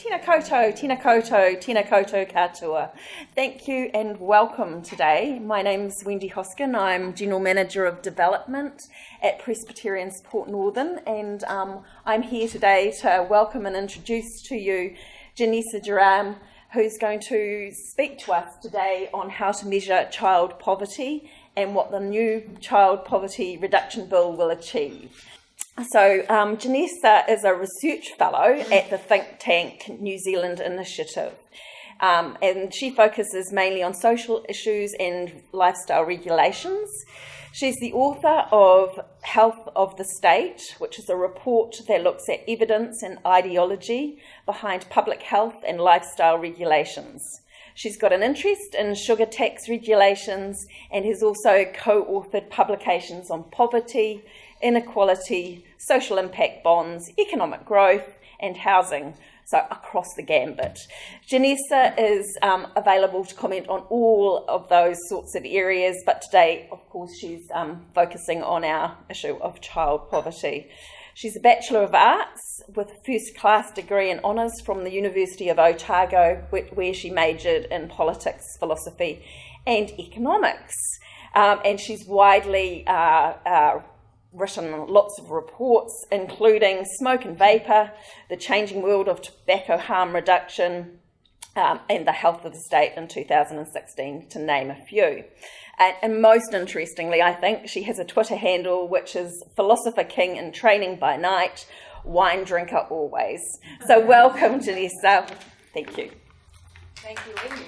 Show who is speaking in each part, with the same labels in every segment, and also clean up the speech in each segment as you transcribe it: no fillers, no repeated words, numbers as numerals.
Speaker 1: Tēnā koutou, tēnā koutou, tēnā koutou katoa. Thank you and welcome today. My name's Wendy Hoskin. I'm General Manager of Development at Presbyterians Port Northern, and I'm here today to welcome and introduce to you Jenesa Jeram, who's going to speak to us today on how to measure child poverty and what the new Child Poverty Reduction Bill will achieve. So Jenesa is a research fellow at the think tank New Zealand Initiative, and she focuses mainly on social issues and lifestyle regulations. She's the author of Health of the State, which is a report that looks at evidence and ideology behind public health and lifestyle regulations. She's got an interest in sugar tax regulations and has also co-authored publications on poverty, inequality, social impact bonds, economic growth, and housing, so across the gambit. Jenesa is available to comment on all of those sorts of areas, but today, of course, she's focusing on our issue of child poverty. She's a Bachelor of Arts with a first-class degree in honours from the University of Otago, where she majored in politics, philosophy, and economics. And she's widely written lots of reports, including Smoke and Vapour, The Changing World of Tobacco Harm Reduction, and The Health of the State in 2016, to name a few. And most interestingly, I think, she has a Twitter handle, which is Philosopher King in Training by Night, Wine Drinker Always. So welcome, Jenesa. Thank you.
Speaker 2: Thank you, Wendy.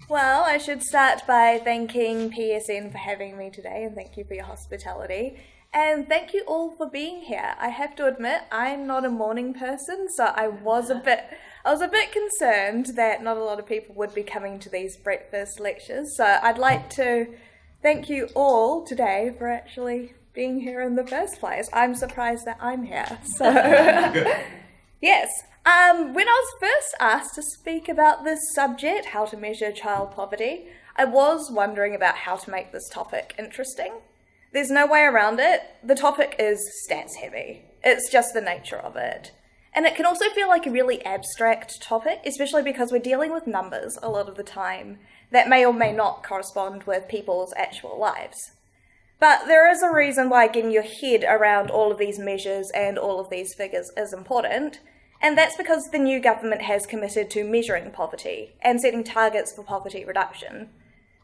Speaker 2: Well, I should start by thanking PSN for having me today, and thank you for your hospitality. And thank you all for being here. I have to admit, I'm not a morning person, so I was a bit concerned that not a lot of people would be coming to these breakfast lectures. So I'd like to thank you all today for actually being here in the first place. I'm surprised that I'm here. So yes. When I was first asked to speak about this subject, how to measure child poverty, I was wondering about how to make this topic interesting. There's no way around it. The topic is stats heavy. It's just the nature of it. And it can also feel like a really abstract topic, especially because we're dealing with numbers a lot of the time that may or may not correspond with people's actual lives. But there is a reason why getting your head around all of these measures and all of these figures is important. And that's because the new government has committed to measuring poverty and setting targets for poverty reduction.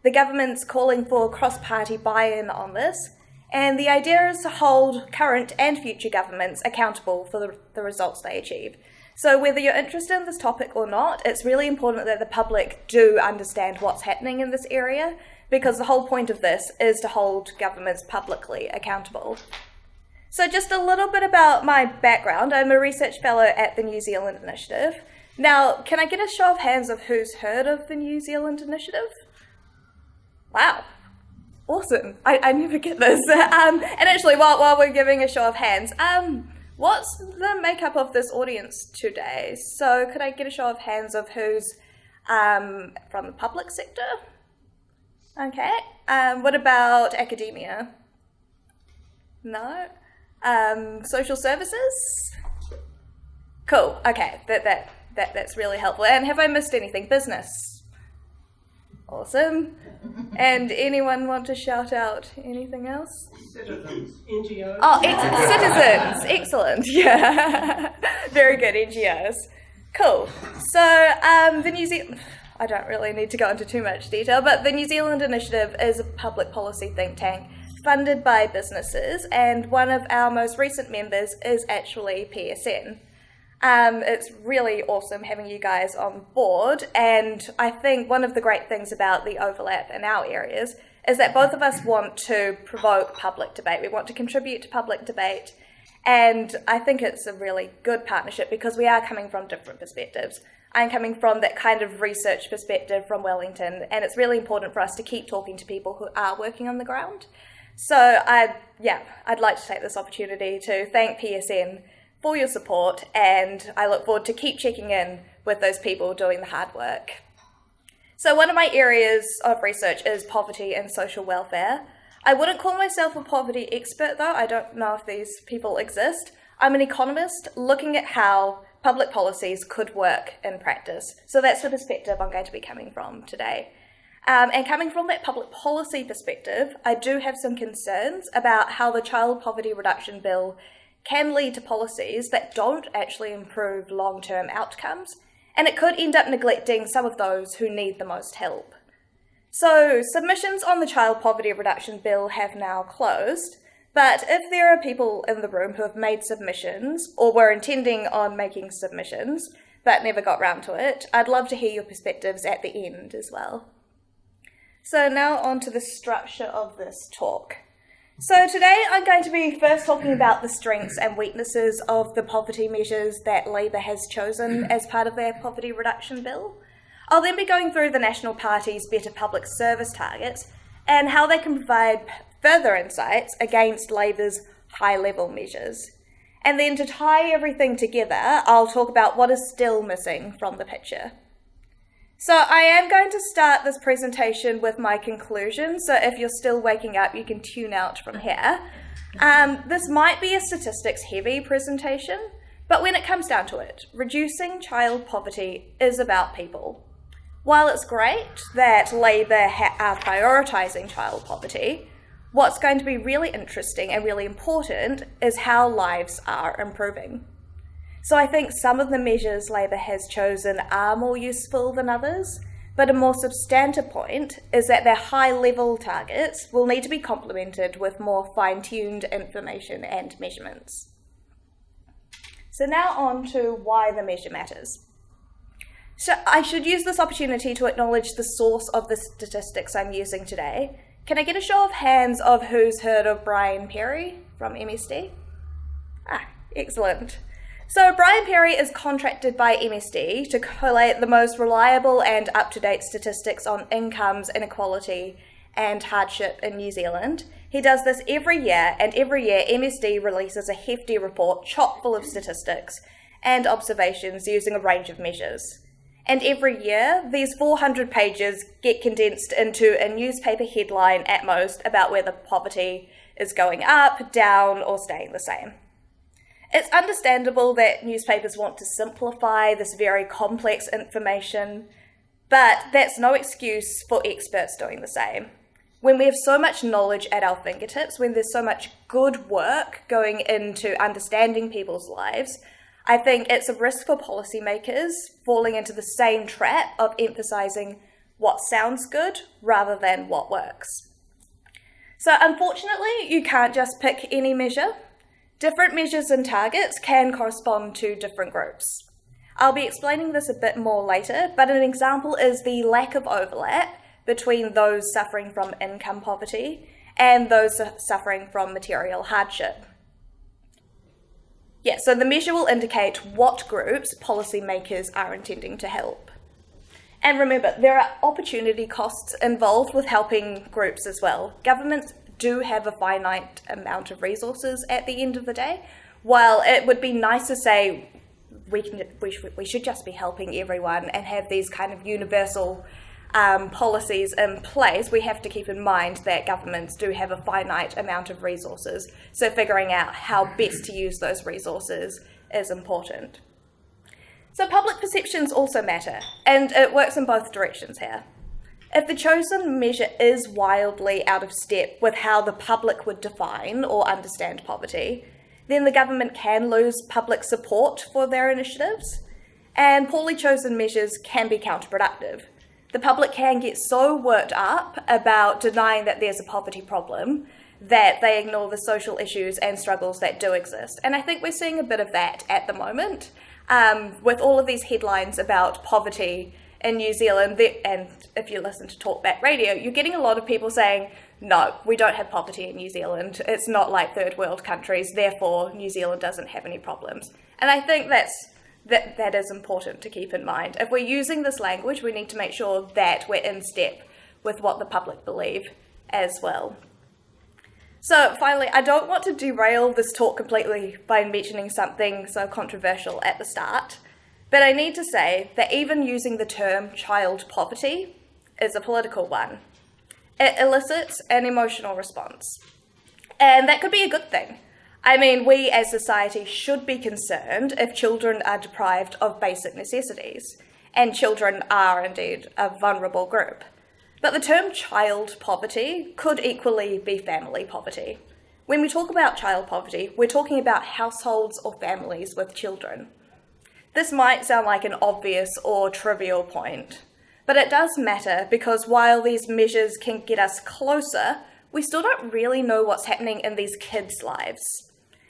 Speaker 2: The government's calling for cross-party buy-in on this, and the idea is to hold current and future governments accountable for the results they achieve. So whether you're interested in this topic or not, it's really important that the public do understand what's happening in this area, because the whole point of this is to hold governments publicly accountable. So just a little bit about my background. I'm a research fellow at the New Zealand Initiative. Now, can I get a show of hands of who's heard of the New Zealand Initiative? Wow, awesome. I never get this. And actually, while we're giving a show of hands, what's the makeup of this audience today? So could I get a show of hands of who's from the public sector? Okay. What about academia? No? Social services? Cool. Okay, that's really helpful. And have I missed anything? Business? Awesome. And anyone want to shout out anything else?
Speaker 3: Citizens, NGOs.
Speaker 2: Oh, citizens. Excellent. Yeah. Very good, NGOs. Cool. So the New Zealand... I don't really need to go into too much detail, but the New Zealand Initiative is a public policy think tank funded by businesses, and one of our most recent members is actually PSN. It's really awesome having you guys on board, and I think one of the great things about the overlap in our areas is that both of us want to provoke public debate. We want to contribute to public debate, and I think it's a really good partnership because we are coming from different perspectives. I'm coming from that kind of research perspective from Wellington, and it's really important for us to keep talking to people who are working on the ground. So I'd like to take this opportunity to thank PSN for your support, and I look forward to keep checking in with those people doing the hard work. So one of my areas of research is poverty and social welfare. I wouldn't call myself a poverty expert though, I don't know if these people exist. I'm an economist looking at how public policies could work in practice. So that's the perspective I'm going to be coming from today. And coming from that public policy perspective, I do have some concerns about how the Child Poverty Reduction Bill can lead to policies that don't actually improve long-term outcomes, and it could end up neglecting some of those who need the most help. So submissions on the Child Poverty Reduction Bill have now closed, but if there are people in the room who have made submissions or were intending on making submissions but never got round to it, I'd love to hear your perspectives at the end as well. So now on to the structure of this talk. So today I'm going to be first talking about the strengths and weaknesses of the poverty measures that Labour has chosen as part of their poverty reduction bill. I'll then be going through the National Party's better public service targets and how they can provide further insights against Labour's high-level measures. And then to tie everything together, I'll talk about what is still missing from the picture. So I am going to start this presentation with my conclusion, so if you're still waking up, you can tune out from here. This might be a statistics-heavy presentation, but when it comes down to it, reducing child poverty is about people. While it's great that Labour are prioritising child poverty, what's going to be really interesting and really important is how lives are improving. So I think some of the measures Labour has chosen are more useful than others, but a more substantive point is that their high-level targets will need to be complemented with more fine-tuned information and measurements. So now on to why the measure matters. So I should use this opportunity to acknowledge the source of the statistics I'm using today. Can I get a show of hands of who's heard of Brian Perry from MSD? Excellent. So Brian Perry is contracted by MSD to collate the most reliable and up-to-date statistics on incomes, inequality and hardship in New Zealand. He does this every year, and every year MSD releases a hefty report chock full of statistics and observations using a range of measures. And every year, these 400 pages get condensed into a newspaper headline at most about whether poverty is going up, down, or staying the same. It's understandable that newspapers want to simplify this very complex information, but that's no excuse for experts doing the same. When we have so much knowledge at our fingertips, when there's so much good work going into understanding people's lives, I think it's a risk for policymakers falling into the same trap of emphasising what sounds good rather than what works. So unfortunately, you can't just pick any measure. Different measures and targets can correspond to different groups. I'll be explaining this a bit more later, but an example is the lack of overlap between those suffering from income poverty and those suffering from material hardship. So the measure will indicate what groups policymakers are intending to help. And remember, there are opportunity costs involved with helping groups as well. Governments do have a finite amount of resources at the end of the day. While it would be nice to say we should just be helping everyone and have these kind of universal policies in place, we have to keep in mind that governments do have a finite amount of resources. So figuring out how best to use those resources is important. So public perceptions also matter, and it works in both directions here. If the chosen measure is wildly out of step with how the public would define or understand poverty, then the government can lose public support for their initiatives, and poorly chosen measures can be counterproductive. The public can get so worked up about denying that there's a poverty problem that they ignore the social issues and struggles that do exist. And I think we're seeing a bit of that at the moment with all of these headlines about poverty in New Zealand. And if you listen to Talkback Radio, you're getting a lot of people saying, no, we don't have poverty in New Zealand. It's not like third world countries, therefore New Zealand doesn't have any problems. And I think that is important to keep in mind. If we're using this language, we need to make sure that we're in step with what the public believe as well. So finally, I don't want to derail this talk completely by mentioning something so controversial at the start, but I need to say that even using the term child poverty is a political one. It elicits an emotional response. And that could be a good thing. I mean, we as society should be concerned if children are deprived of basic necessities, and children are indeed a vulnerable group. But the term child poverty could equally be family poverty. When we talk about child poverty, we're talking about households or families with children. This might sound like an obvious or trivial point, but it does matter because while these measures can get us closer, we still don't really know what's happening in these kids' lives.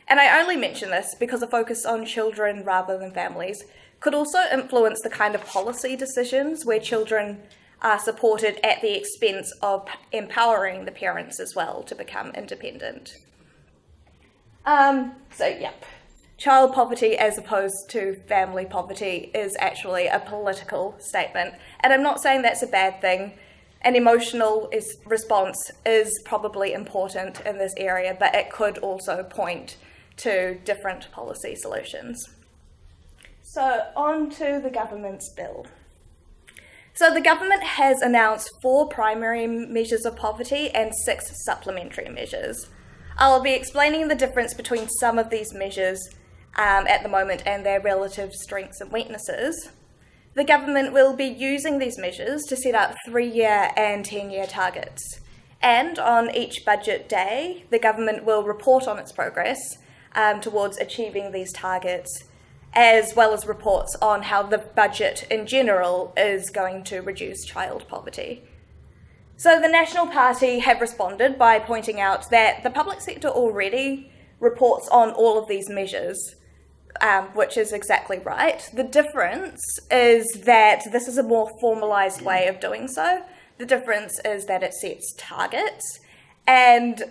Speaker 2: And I only mention this because a focus on children rather than families could also influence the kind of policy decisions where children are supported at the expense of empowering the parents as well to become independent. Child poverty as opposed to family poverty is actually a political statement. And I'm not saying that's a bad thing. An emotional response is probably important in this area, but it could also point to different policy solutions. So on to the government's bill. So the government has announced 4 primary measures of poverty and 6 supplementary measures. I'll be explaining the difference between some of these measures at the moment and their relative strengths and weaknesses. The government will be using these measures to set up 3-year and 10-year targets. And on each budget day, the government will report on its progress towards achieving these targets, as well as reports on how the budget in general is going to reduce child poverty. So the National Party have responded by pointing out that the public sector already reports on all of these measures, which is exactly right. The difference is that this is a more formalised way of doing so. The difference is that it sets targets, and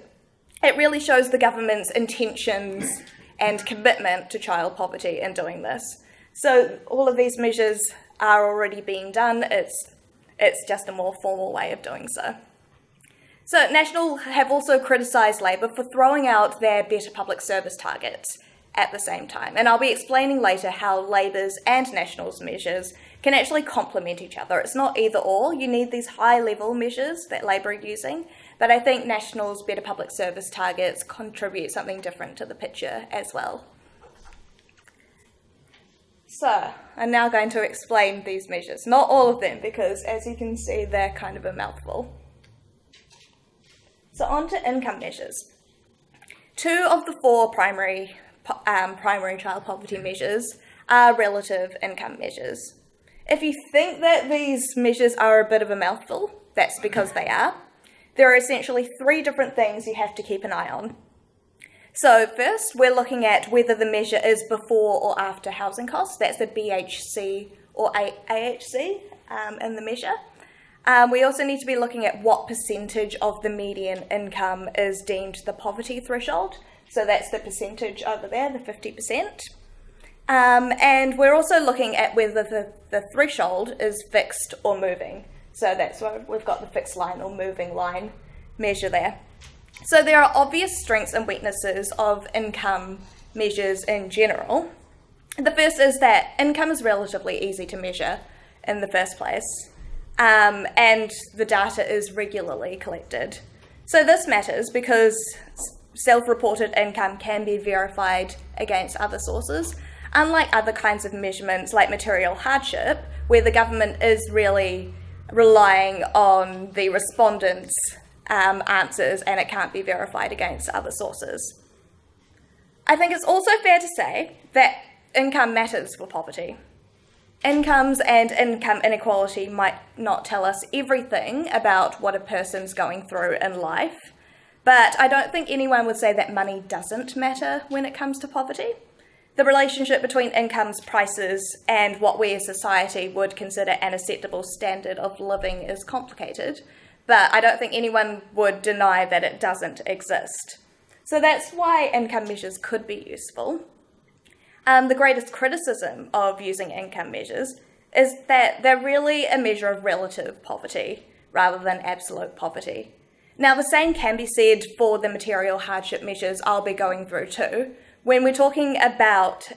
Speaker 2: it really shows the government's intentions and commitment to child poverty in doing this. So all of these measures are already being done. It's just a more formal way of doing so. So National have also criticised Labor for throwing out their better public service targets at the same time. And I'll be explaining later how Labor's and National's measures can actually complement each other. It's not either or. You need these high-level measures that Labor are using, but I think National's better public service targets contribute something different to the picture as well. So, I'm now going to explain these measures. Not all of them, because as you can see, they're kind of a mouthful. So on to income measures. 2 of the 4 primary child poverty measures are relative income measures. If you think that these measures are a bit of a mouthful, that's because they are. There are essentially 3 different things you have to keep an eye on. So first, we're looking at whether the measure is before or after housing costs. That's the BHC or AHC in the measure. We also need to be looking at what percentage of the median income is deemed the poverty threshold. So that's the percentage over there, the 50%. And we're also looking at whether the threshold is fixed or moving. So that's why we've got the fixed line or moving line measure there. So there are obvious strengths and weaknesses of income measures in general. The first is that income is relatively easy to measure in the first place, and the data is regularly collected. So this matters because self-reported income can be verified against other sources, unlike other kinds of measurements like material hardship, where the government is really relying on the respondents' answers and it can't be verified against other sources. I think it's also fair to say that income matters for poverty. Incomes and income inequality might not tell us everything about what a person's going through in life, but I don't think anyone would say that money doesn't matter when it comes to poverty. The relationship between incomes, prices, and what we as society would consider an acceptable standard of living is complicated, but I don't think anyone would deny that it doesn't exist. So that's why income measures could be useful. The greatest criticism of using income measures is that they're really a measure of relative poverty rather than absolute poverty. Now, the same can be said for the material hardship measures I'll be going through too. When we're talking about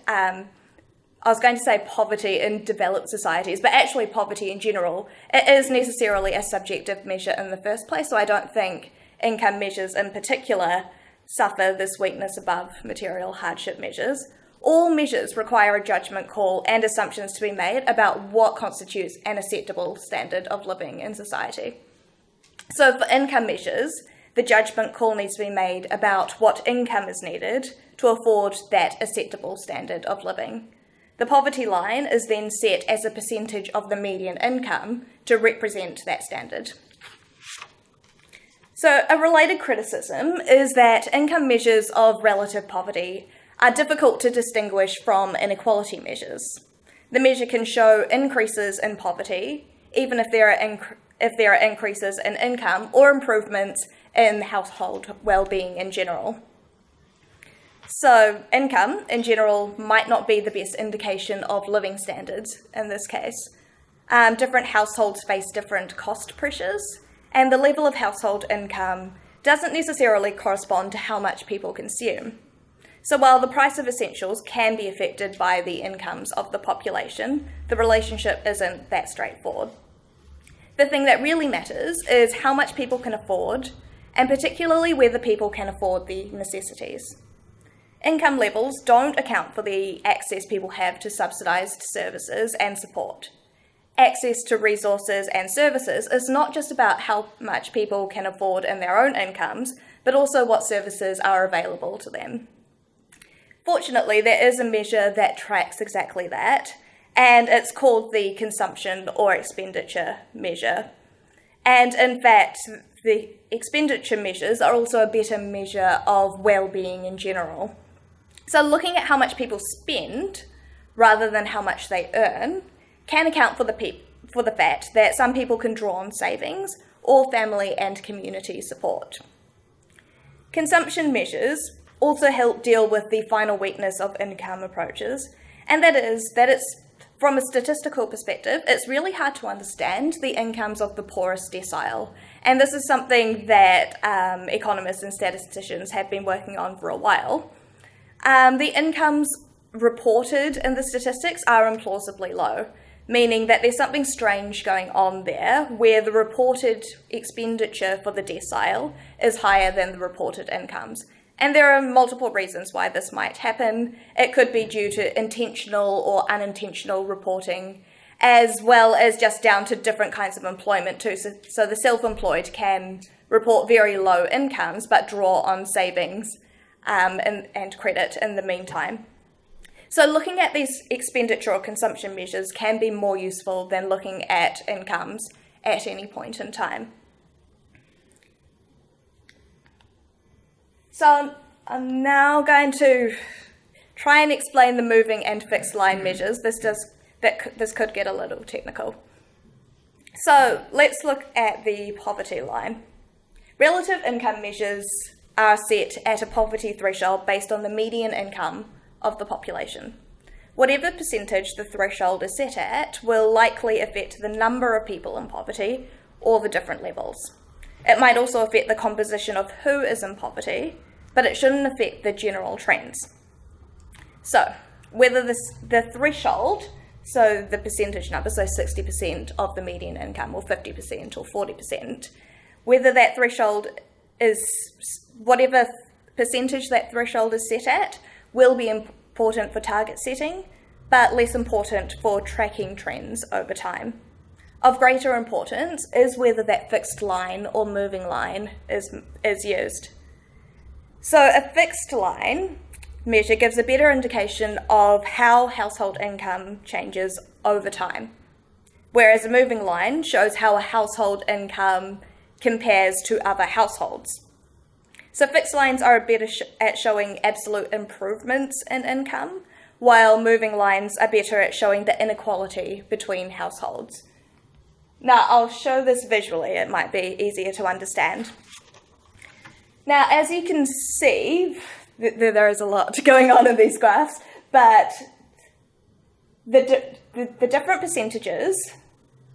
Speaker 2: I was going to say poverty in developed societies, but actually poverty in general, it is necessarily a subjective measure in the first place, so I don't think income measures in particular suffer this weakness above material hardship measures. All measures require a judgment call and assumptions to be made about what constitutes an acceptable standard of living in society. So for income measures, the judgment call needs to be made about what income is needed to afford that acceptable standard of living. The poverty line is then set as a percentage of the median income to represent that standard. So a related criticism is that income measures of relative poverty are difficult to distinguish from inequality measures. The measure can show increases in poverty, even if there are increases in income or improvements in household well-being in general. So income in general might not be the best indication of living standards in this case. Different households face different cost pressures, and the level of household income doesn't necessarily correspond to how much people consume. So while the price of essentials can be affected by the incomes of the population, the relationship isn't that straightforward. The thing that really matters is how much people can afford, and particularly whether people can afford the necessities. Income levels don't account for the access people have to subsidised services and support. Access to resources and services is not just about how much people can afford in their own incomes, but also what services are available to them. Fortunately, there is a measure that tracks exactly that, and it's called the consumption or expenditure measure. And in fact, the expenditure measures are also a better measure of well-being in general. So looking at how much people spend rather than how much they earn can account for the fact that some people can draw on savings or family and community support. Consumption measures also help deal with the final weakness of income approaches, and that is that it's, from a statistical perspective, it's really hard to understand the incomes of the poorest decile. And this is something that economists and statisticians have been working on for a while. The incomes reported in the statistics are implausibly low, meaning that there's something strange going on there where the reported expenditure for the decile is higher than the reported incomes. And there are multiple reasons why this might happen. It could be due to intentional or unintentional reporting, as well as just down to different kinds of employment too. So the self-employed can report very low incomes but draw on savings and credit in the meantime. So looking at these expenditure or consumption measures can be more useful than looking at incomes at any point in time. So I'm now going to try and explain the moving and fixed line measures. This could get a little technical. So let's look at the poverty line. Relative income measures are set at a poverty threshold based on the median income of the population. Whatever percentage the threshold is set at will likely affect the number of people in poverty or the different levels. It might also affect the composition of who is in poverty, but it shouldn't affect the general trends. So whether the threshold, so the percentage number, so 60% of the median income or 50% or 40%, whether that threshold is, whatever percentage that threshold is set at, will be important for target setting, but less important for tracking trends over time. Of greater importance is whether that fixed line or moving line is used. So a fixed line measure gives a better indication of how household income changes over time, whereas a moving line shows how a household income compares to other households. So fixed lines are better at showing absolute improvements in income, while moving lines are better at showing the inequality between households. Now, I'll show this visually, it might be easier to understand. Now, as you can see, there is a lot going on in these graphs, but the different percentages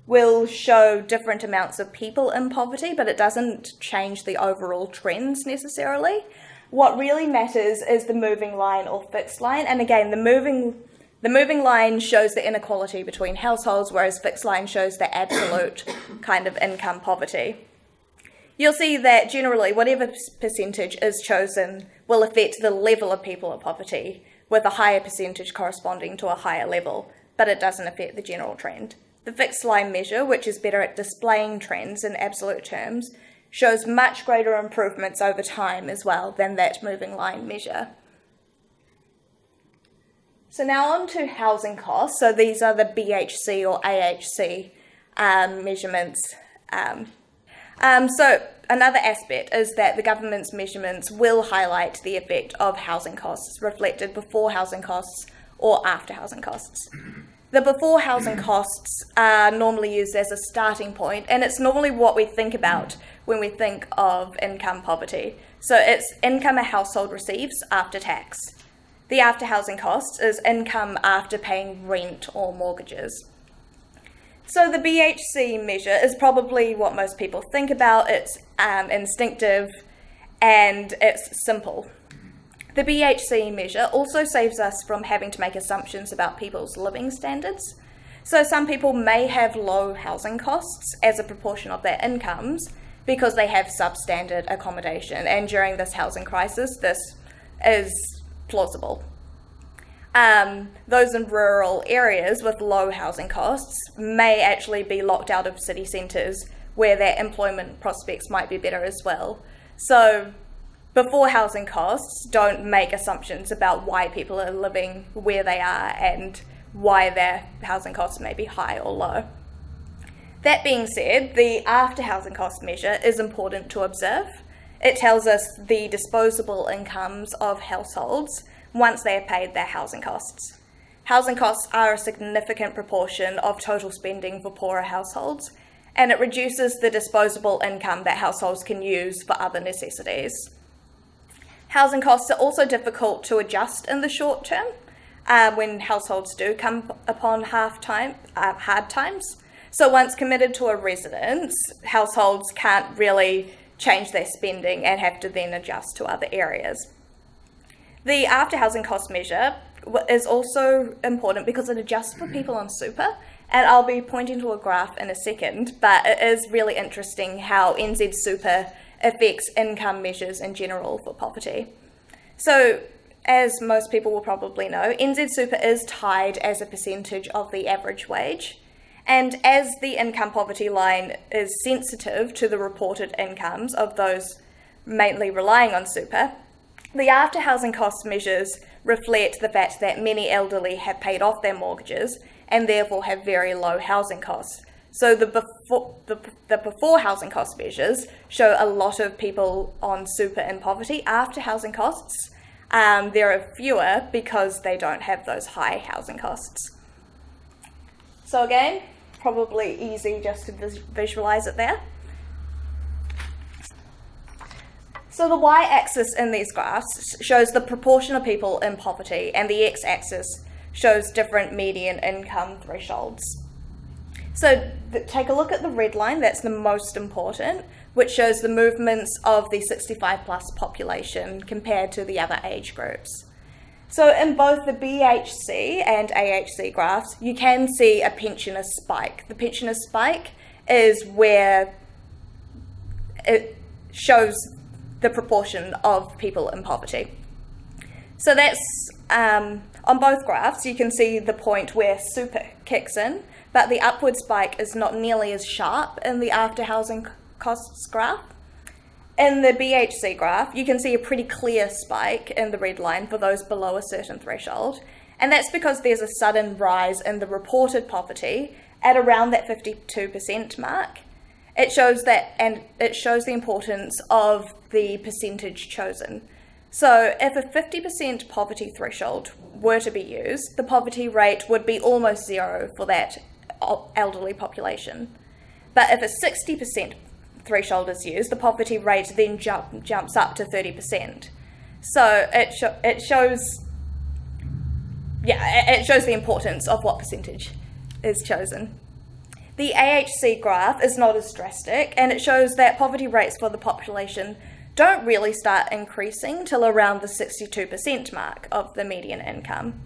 Speaker 2: will show different amounts of people in poverty, but it doesn't change the overall trends necessarily. What really matters is the moving line or fixed line, and again, the The moving line shows the inequality between households, whereas fixed line shows the absolute kind of income poverty. You'll see that generally whatever percentage is chosen will affect the level of people in poverty, with a higher percentage corresponding to a higher level, but it doesn't affect the general trend. The fixed line measure, which is better at displaying trends in absolute terms, shows much greater improvements over time as well than that moving line measure. So now on to housing costs. So these are the BHC or AHC measurements. So another aspect is that the government's measurements will highlight the effect of housing costs reflected before housing costs or after housing costs. The before housing costs are normally used as a starting point, and it's normally what we think about when we think of income poverty. So it's income a household receives after tax. The after housing costs is income after paying rent or mortgages. So the BHC measure is probably what most people think about. It's instinctive and it's simple. The BHC measure also saves us from having to make assumptions about people's living standards. So some people may have low housing costs as a proportion of their incomes because they have substandard accommodation, and during this housing crisis, this is plausible. Those in rural areas with low housing costs may actually be locked out of city centres where their employment prospects might be better as well. So before housing costs, don't make assumptions about why people are living where they are and why their housing costs may be high or low. That being said, the after housing cost measure is important to observe. It tells us the disposable incomes of households once they have paid their housing costs. Housing costs are a significant proportion of total spending for poorer households, and it reduces the disposable income that households can use for other necessities. Housing costs are also difficult to adjust in the short term when households do come upon hard times. So once committed to a residence, households can't really change their spending and have to then adjust to other areas. The after housing cost measure is also important because it adjusts for people on super, and I'll be pointing to a graph in a second, but it is really interesting how NZ Super affects income measures in general for poverty. So, as most people will probably know, NZ Super is tied as a percentage of the average wage, and as the income poverty line is sensitive to the reported incomes of those mainly relying on super, the after housing cost measures reflect the fact that many elderly have paid off their mortgages and therefore have very low housing costs. So the before housing cost measures show a lot of people on super in poverty. After housing costs, there are fewer because they don't have those high housing costs. So again, probably easy just to visualize it there. So the y-axis in these graphs shows the proportion of people in poverty, and the x-axis shows different median income thresholds. So take a look at the red line, that's the most important, which shows the movements of the 65 plus population compared to the other age groups. So in both the BHC and AHC graphs, you can see a pensioner spike. The pensioner spike is where it shows the proportion of people in poverty. So that's, on both graphs, you can see the point where super kicks in, but the upward spike is not nearly as sharp in the after housing costs graph. In the BHC graph, you can see a pretty clear spike in the red line for those below a certain threshold, and that's because there's a sudden rise in the reported poverty at around that 52% mark. It shows that, and it shows the importance of the percentage chosen. So if a 50% poverty threshold were to be used, the poverty rate would be almost zero for that elderly population. But if a 60% threshold is used, the poverty rate then jumps up to 30%. So it shows the importance of what percentage is chosen. The AHC graph is not as drastic, and it shows that poverty rates for the population don't really start increasing till around the 62% mark of the median income.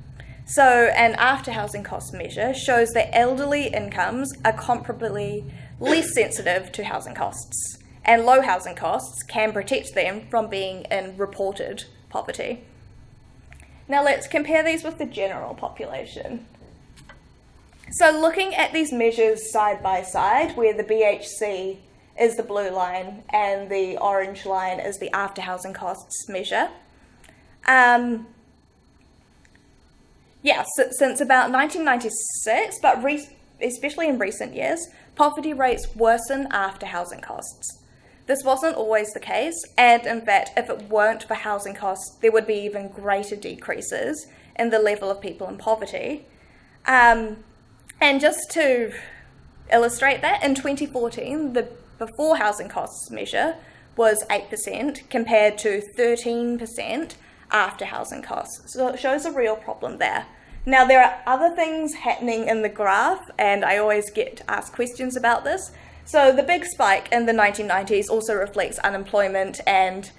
Speaker 2: So an after housing cost measure shows that elderly incomes are comparably less sensitive to housing costs, and low housing costs can protect them from being in reported poverty. Now let's compare these with the general population. So looking at these measures side by side, where the BHC is the blue line and the orange line is the after housing costs measure, since about 1996, but especially in recent years, poverty rates worsen after housing costs. This wasn't always the case, and in fact, if it weren't for housing costs, there would be even greater decreases in the level of people in poverty. And just to illustrate that, in 2014, the before housing costs measure was 8% compared to 13% after housing costs. So it shows a real problem there. Now, there are other things happening in the graph, and I always get asked questions about this. So the big spike in the 1990s also reflects unemployment and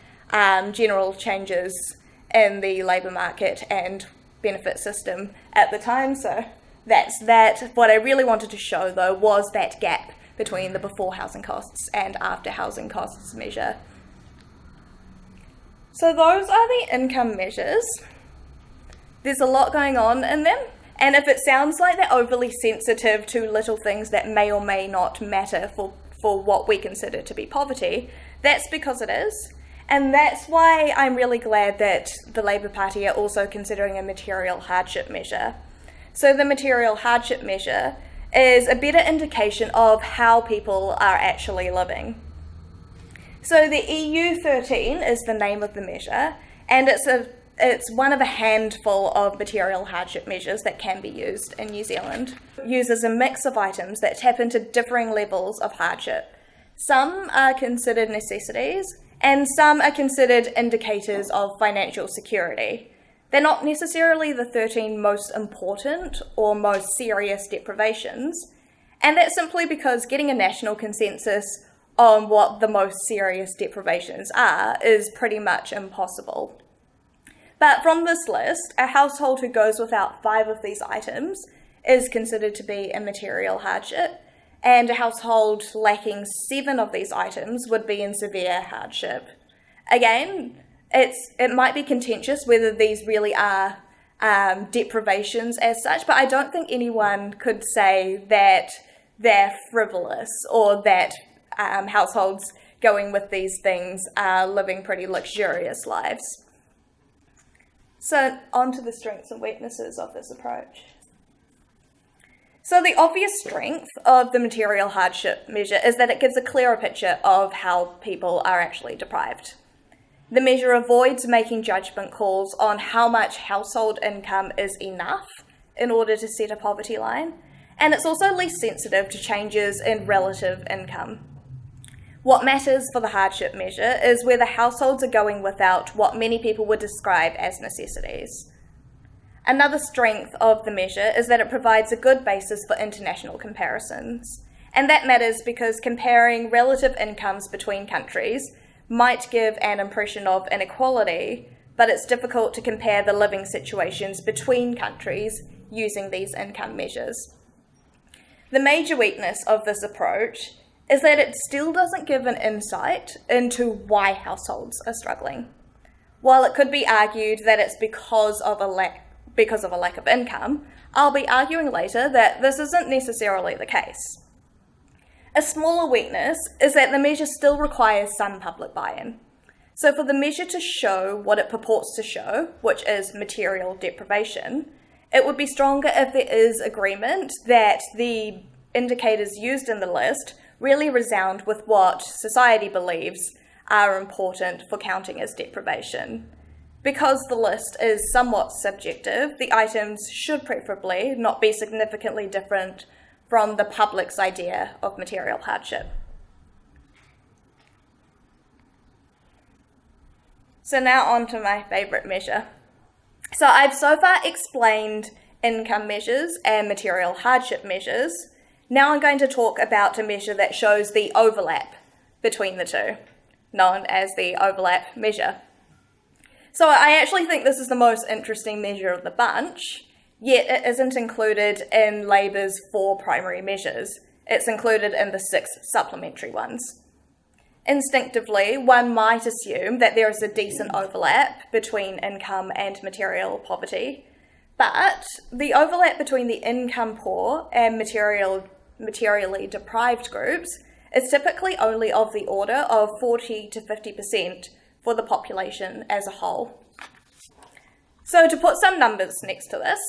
Speaker 2: general changes in the labour market and benefit system at the time. So that's that. What I really wanted to show, though, was that gap between the before housing costs and after housing costs measure. So those are the income measures. There's a lot going on in them, and if it sounds like they're overly sensitive to little things that may or may not matter for what we consider to be poverty, that's because it is. And that's why I'm really glad that the Labour Party are also considering a material hardship measure. So the material hardship measure is a better indication of how people are actually living. So the EU13 is the name of the measure, and it's one of a handful of material hardship measures that can be used in New Zealand. It uses a mix of items that tap into differing levels of hardship. Some are considered necessities, and some are considered indicators of financial security. They're not necessarily the 13 most important or most serious deprivations, and that's simply because getting a national consensus on what the most serious deprivations are is pretty much impossible. But from this list, a household who goes without 5 of these items is considered to be a material hardship, and a household lacking 7 of these items would be in severe hardship. Again, it might be contentious whether these really are deprivations as such, but I don't think anyone could say that they're frivolous or that households going with these things are living pretty luxurious lives. So on to the strengths and weaknesses of this approach. So the obvious strength of the material hardship measure is that it gives a clearer picture of how people are actually deprived. The measure avoids making judgment calls on how much household income is enough in order to set a poverty line, and it's also less sensitive to changes in relative income. What matters for the hardship measure is whether households are going without what many people would describe as necessities. Another strength of the measure is that it provides a good basis for international comparisons. And that matters because comparing relative incomes between countries might give an impression of inequality, but it's difficult to compare the living situations between countries using these income measures. The major weakness of this approach is that it still doesn't give an insight into why households are struggling. While it could be argued that it's because of a lack of income, I'll be arguing later that this isn't necessarily the case. A smaller weakness is that the measure still requires some public buy-in. So for the measure to show what it purports to show, which is material deprivation, it would be stronger if there is agreement that the indicators used in the list really resound with what society believes are important for counting as deprivation. Because the list is somewhat subjective, the items should preferably not be significantly different from the public's idea of material hardship. So now on to my favourite measure. So I've so far explained income measures and material hardship measures. Now I'm going to talk about a measure that shows the overlap between the two, known as the overlap measure. So I actually think this is the most interesting measure of the bunch, yet it isn't included in Labour's 4 primary measures. It's included in the 6 supplementary ones. Instinctively, one might assume that there is a decent overlap between income and material poverty, but the overlap between the income poor and materially deprived groups is typically only of the order of 40 to 50% for the population as a whole. So to put some numbers next to this,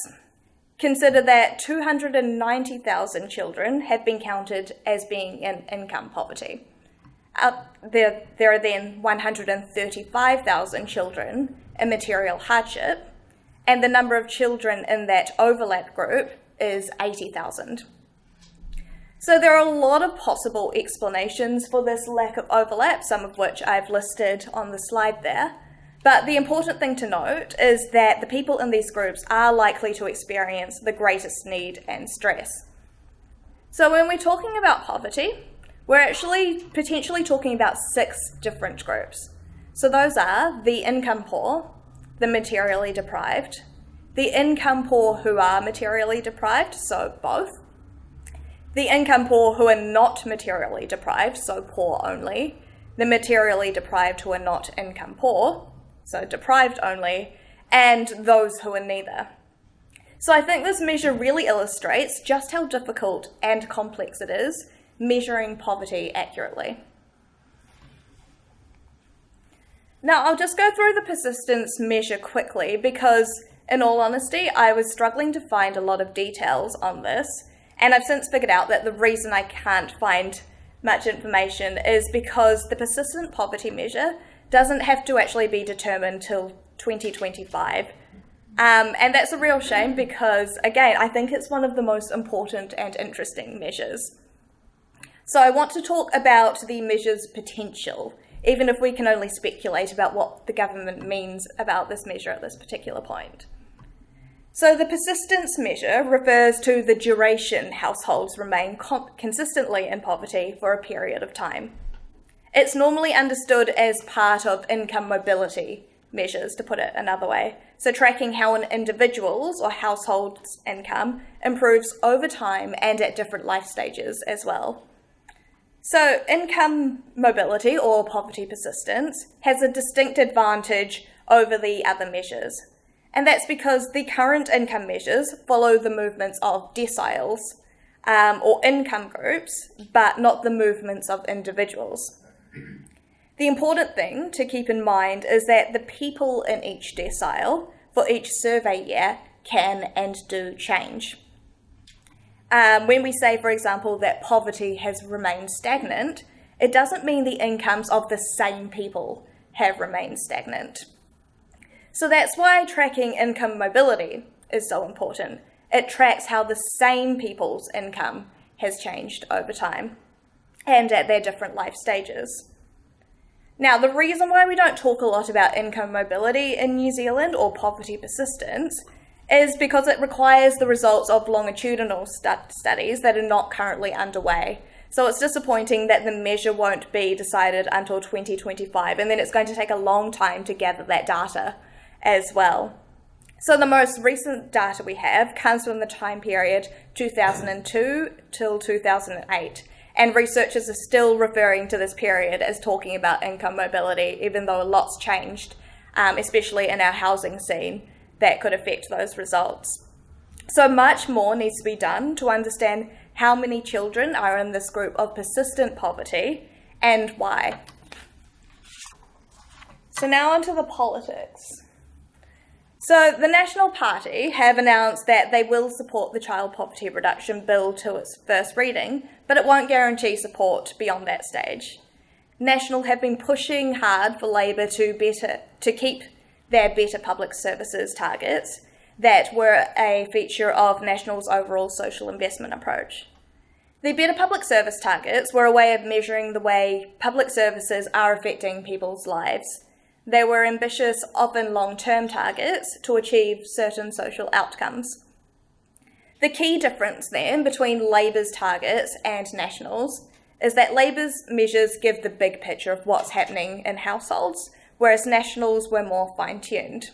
Speaker 2: consider that 290,000 children have been counted as being in income poverty. There are then 135,000 children in material hardship, and the number of children in that overlap group is 80,000. So there are a lot of possible explanations for this lack of overlap, some of which I've listed on the slide there. But the important thing to note is that the people in these groups are likely to experience the greatest need and stress. So when we're talking about poverty, we're actually potentially talking about 6 different groups. So those are the income poor, the materially deprived, the income poor who are materially deprived, so both, the income poor who are not materially deprived, so poor only, the materially deprived who are not income poor, so deprived only, and those who are neither. So I think this measure really illustrates just how difficult and complex it is measuring poverty accurately. Now I'll just go through the persistence measure quickly because, in all honesty, I was struggling to find a lot of details on this, and I've since figured out that the reason I can't find much information is because the persistent poverty measure doesn't have to actually be determined till 2025. And that's a real shame because, again, I think it's one of the most important and interesting measures. So I want to talk about the measure's potential, even if we can only speculate about what the government means about this measure at this particular point. So the persistence measure refers to the duration households remain consistently in poverty for a period of time. It's normally understood as part of income mobility measures, to put it another way. So tracking how an individual's or household's income improves over time and at different life stages as well. So income mobility or poverty persistence has a distinct advantage over the other measures. And that's because the current income measures follow the movements of deciles or income groups, but not the movements of individuals. The important thing to keep in mind is that the people in each decile for each survey year can and do change. When we say, for example, that poverty has remained stagnant, it doesn't mean the incomes of the same people have remained stagnant. So that's why tracking income mobility is so important. It tracks how the same people's income has changed over time and at their different life stages. Now, the reason why we don't talk a lot about income mobility in New Zealand or poverty persistence is because it requires the results of longitudinal studies that are not currently underway. So it's disappointing that the measure won't be decided until 2025, and then it's going to take a long time to gather that data as well. So the most recent data we have comes from the time period 2002 till 2008. And researchers are still referring to this period as talking about income mobility, even though a lot's changed, especially in our housing scene, that could affect those results. So much more needs to be done to understand how many children are in this group of persistent poverty and why. So now onto the politics. So the National Party have announced that they will support the Child Poverty Reduction Bill to its first reading, but it won't guarantee support beyond that stage. National have been pushing hard for Labour to keep their better public services targets that were a feature of National's overall social investment approach. The better public service targets were a way of measuring the way public services are affecting people's lives. They were ambitious, often long-term targets to achieve certain social outcomes. The key difference then between Labour's targets and National's is that Labour's measures give the big picture of what's happening in households, whereas National's were more fine-tuned.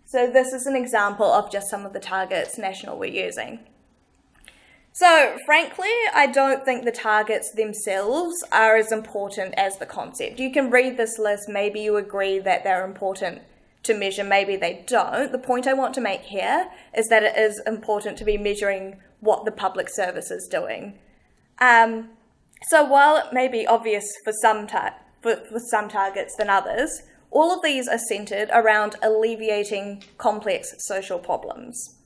Speaker 2: So this is an example of just some of the targets National were using. So frankly, I don't think the targets themselves are as important as the concept. You can read this list, maybe you agree that they're important to measure, maybe they don't. The point I want to make here is that it is important to be measuring what the public service is doing. So while it may be obvious for some targets than others, all of these are centred around alleviating complex social problems.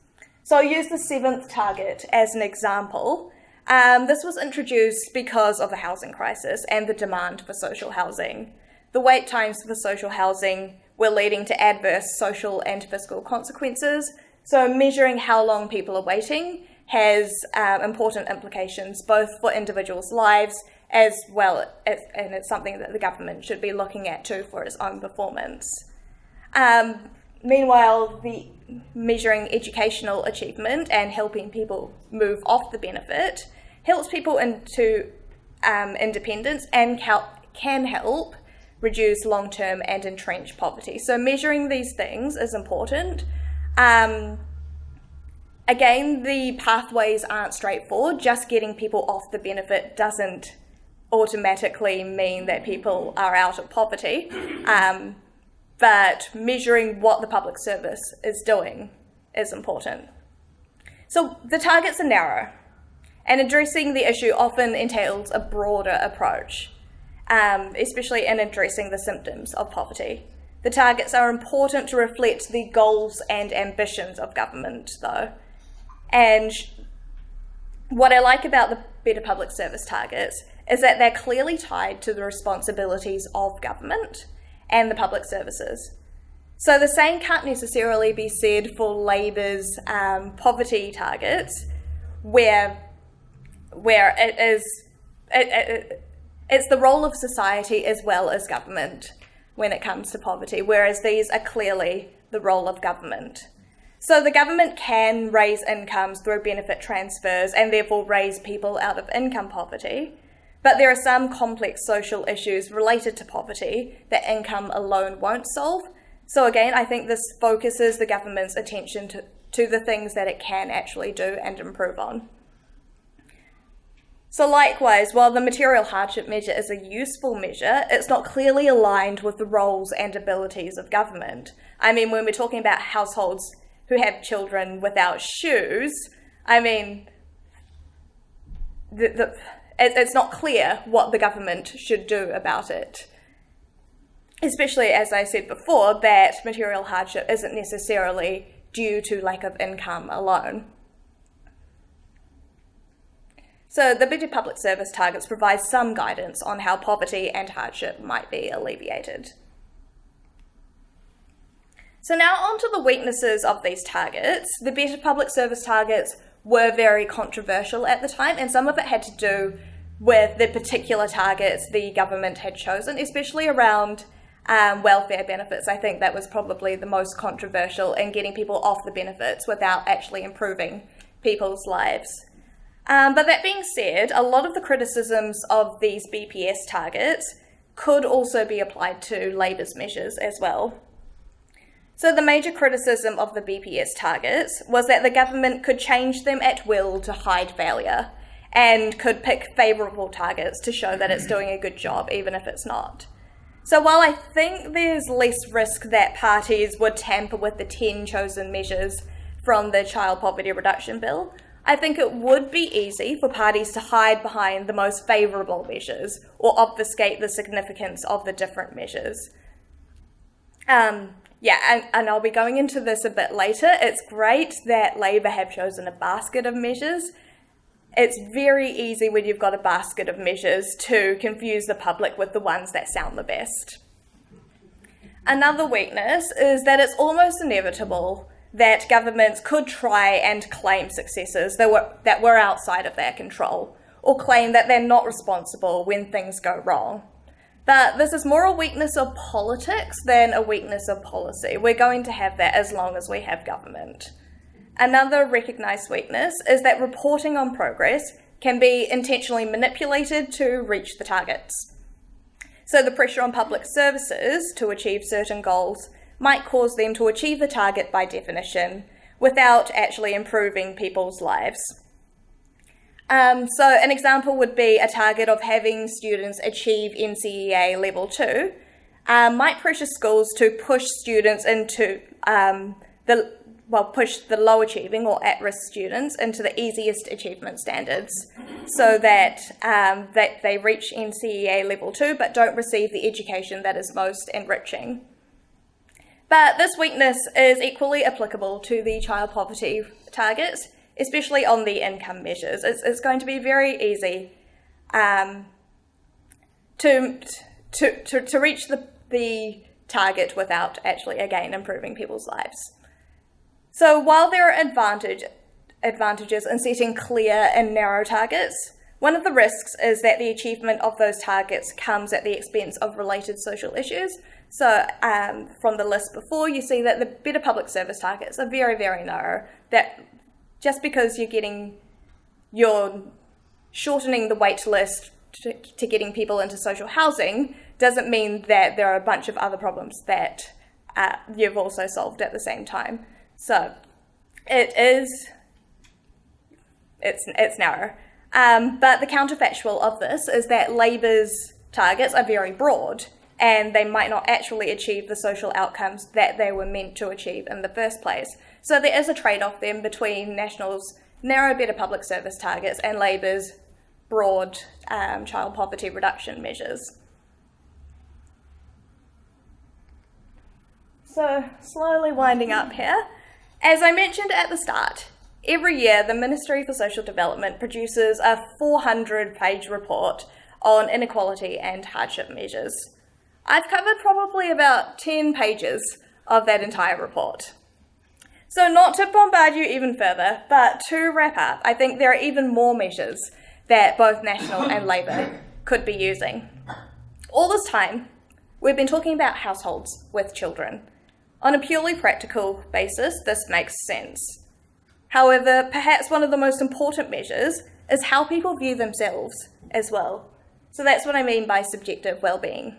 Speaker 2: So I'll use the 7th target as an example. This was introduced because of the housing crisis and the demand for social housing. The wait times for social housing were leading to adverse social and fiscal consequences, so measuring how long people are waiting has important implications both for individuals' lives as well as, and it's something that the government should be looking at too for its own performance. Meanwhile, the measuring educational achievement and helping people move off the benefit helps people into independence and can help reduce long-term and entrenched poverty. So measuring these things is important. Again, the pathways aren't straightforward. Just getting people off the benefit doesn't automatically mean that people are out of poverty. But measuring what the public service is doing is important. So the targets are narrow, and addressing the issue often entails a broader approach, especially in addressing the symptoms of poverty. The targets are important to reflect the goals and ambitions of government, though. And what I like about the Better Public Service targets is that they're clearly tied to the responsibilities of government and the public services. So the same can't necessarily be said for Labour's poverty targets, where it's the role of society as well as government when it comes to poverty, whereas these are clearly the role of government. So the government can raise incomes through benefit transfers and therefore raise people out of income poverty. But there are some complex social issues related to poverty that income alone won't solve. So again, I think this focuses the government's attention to the things that it can actually do and improve on. So likewise, while the material hardship measure is a useful measure, it's not clearly aligned with the roles and abilities of government. I mean, when we're talking about households who have children without shoes, I mean, it's not clear what the government should do about it. Especially, as I said before, that material hardship isn't necessarily due to lack of income alone. So the Better Public Service targets provide some guidance on how poverty and hardship might be alleviated. So now on to the weaknesses of these targets. The Better Public Service targets were very controversial at the time, and some of it had to do with the particular targets the government had chosen, especially around welfare benefits. I think that was probably the most controversial in getting people off the benefits without actually improving people's lives. But that being said, a lot of the criticisms of these BPS targets could also be applied to Labour's measures as well. So the major criticism of the BPS targets was that the government could change them at will to hide failure and could pick favourable targets to show that it's doing a good job, even if it's not. So while I think there's less risk that parties would tamper with the 10 chosen measures from the Child Poverty Reduction Bill, I think it would be easy for parties to hide behind the most favourable measures or obfuscate the significance of the different measures. And I'll be going into this a bit later. It's great that Labour have chosen a basket of measures. It's very easy when you've got a basket of measures to confuse the public with the ones that sound the best. Another weakness is that it's almost inevitable that governments could try and claim successes that were outside of their control, or claim that they're not responsible when things go wrong. But this is more a weakness of politics than a weakness of policy. We're going to have that as long as we have government. Another recognised weakness is that reporting on progress can be intentionally manipulated to reach the targets. So the pressure on public services to achieve certain goals might cause them to achieve the target by definition without actually improving people's lives. So an example would be a target of having students achieve NCEA level 2 might pressure schools to push students into push the low achieving or at-risk students into the easiest achievement standards so that they reach NCEA level 2 but don't receive the education that is most enriching. But this weakness is equally applicable to the child poverty targets, especially on the income measures. It's going to be very easy to reach the target without actually, again, improving people's lives. So while there are advantages in setting clear and narrow targets, one of the risks is that the achievement of those targets comes at the expense of related social issues. So from the list before, you see that the better public service targets are very, very narrow. That just because you're shortening the wait list to getting people into social housing doesn't mean that there are a bunch of other problems that you've also solved at the same time. So it's narrow. But the counterfactual of this is that Labour's targets are very broad and they might not actually achieve the social outcomes that they were meant to achieve in the first place. So there is a trade-off then between National's narrow, better public service targets and Labour's broad child poverty reduction measures. So slowly winding up here. As I mentioned at the start, every year the Ministry for Social Development produces a 400-page report on inequality and hardship measures. I've covered probably about 10 pages of that entire report. So not to bombard you even further, but to wrap up, I think there are even more measures that both National and Labour could be using. All this time, we've been talking about households with children. On a purely practical basis, this makes sense. However, perhaps one of the most important measures is how people view themselves as well. So that's what I mean by subjective well-being.